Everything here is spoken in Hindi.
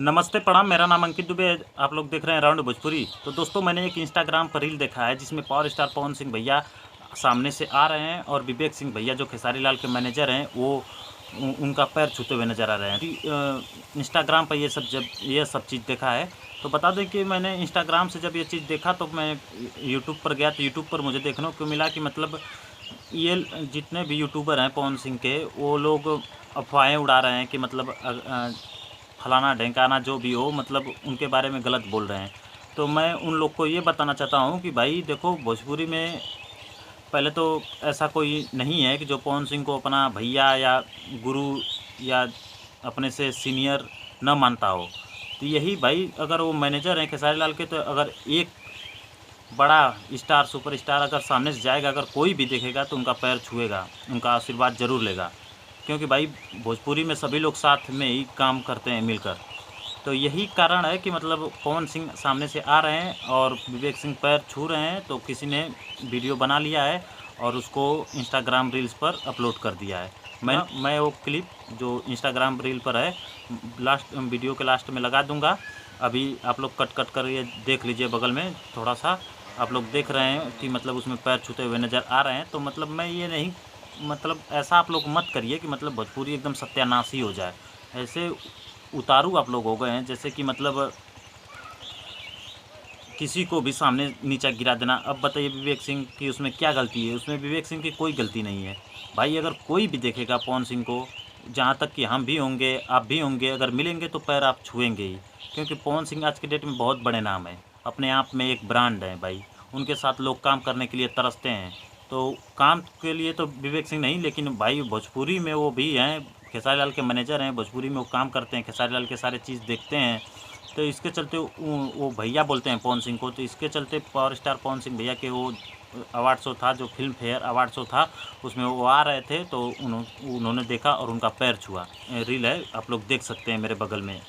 नमस्ते प्रणाम, मेरा नाम अंकित दुबे है। आप लोग देख रहे हैं राउंड भोजपुरी। तो दोस्तों, मैंने एक इंस्टाग्राम पर रील देखा है जिसमें पावर स्टार पवन सिंह भैया सामने से आ रहे हैं और विवेक सिंह भैया जो खेसारी लाल के मैनेजर हैं वो उनका पैर छूते हुए नज़र आ रहे हैं। इंस्टाग्राम पर ये सब चीज़ देखा है। तो बता दें कि मैंने इंस्टाग्राम से जब ये चीज़ देखा तो मैं यूट्यूब पर गया, तो यूट्यूब पर मुझे देखने को मिला कि मतलब ये जितने भी यूट्यूबर हैं पवन सिंह के, वो लोग अफवाहें उड़ा रहे हैं कि मतलब फलाना ढेंकाना जो भी हो, मतलब उनके बारे में गलत बोल रहे हैं। तो मैं उन लोग को ये बताना चाहता हूँ कि भाई देखो, भोजपुरी में पहले तो ऐसा कोई नहीं है कि जो पवन सिंह को अपना भैया या गुरु या अपने से सीनियर न मानता हो। तो यही भाई, अगर वो मैनेजर हैं खेसारी लाल के, तो अगर एक बड़ा स्टार सुपरस्टार अगर सामने से जाएगा, अगर कोई भी देखेगा तो उनका पैर छुएगा, उनका आशीर्वाद ज़रूर लेगा। क्योंकि भाई भोजपुरी में सभी लोग साथ में ही काम करते हैं मिलकर। तो यही कारण है कि मतलब पवन सिंह सामने से आ रहे हैं और विवेक सिंह पैर छू रहे हैं, तो किसी ने वीडियो बना लिया है और उसको इंस्टाग्राम रील्स पर अपलोड कर दिया है। मैं वो क्लिप जो इंस्टाग्राम रील पर है लास्ट वीडियो के लास्ट में लगा दूंगा। अभी आप लोग कट कर ये देख लीजिए, बगल में थोड़ा सा आप लोग देख रहे हैं कि मतलब उसमें पैर छूते हुए नज़र आ रहे हैं। तो मतलब मैं ये नहीं, मतलब ऐसा आप लोग मत करिए कि मतलब भोजपुरी एकदम सत्यानाश ही हो जाए। ऐसे उतारू आप लोग हो गए हैं जैसे कि मतलब किसी को भी सामने नीचा गिरा देना। अब बताइए विवेक सिंह की उसमें क्या गलती है? उसमें विवेक सिंह की कोई गलती नहीं है भाई। अगर कोई भी देखेगा पवन सिंह को, जहाँ तक कि हम भी होंगे, आप भी होंगे, अगर मिलेंगे तो पैर आप छुएंगे ही। क्योंकि पवन सिंह आज के डेट में बहुत बड़े नाम है, अपने आप में एक ब्रांड है भाई। उनके साथ लोग काम करने के लिए तरसते हैं। तो काम के लिए तो विवेक सिंह नहीं, लेकिन भाई भोजपुरी में वो भी हैं, खेसारी लाल के मैनेजर हैं, भोजपुरी में वो काम करते हैं, खेसारी लाल के सारे चीज़ देखते हैं। तो इसके चलते वो भैया बोलते हैं पवन सिंह को। तो इसके चलते पावर स्टार पवन सिंह भैया के वो अवार्ड शो था, जो फिल्म फेयर अवार्ड शो था, उसमें वो आ रहे थे, तो उन्होंने देखा और उनका पैर छुआ। रील है, आप लोग देख सकते हैं मेरे बगल में।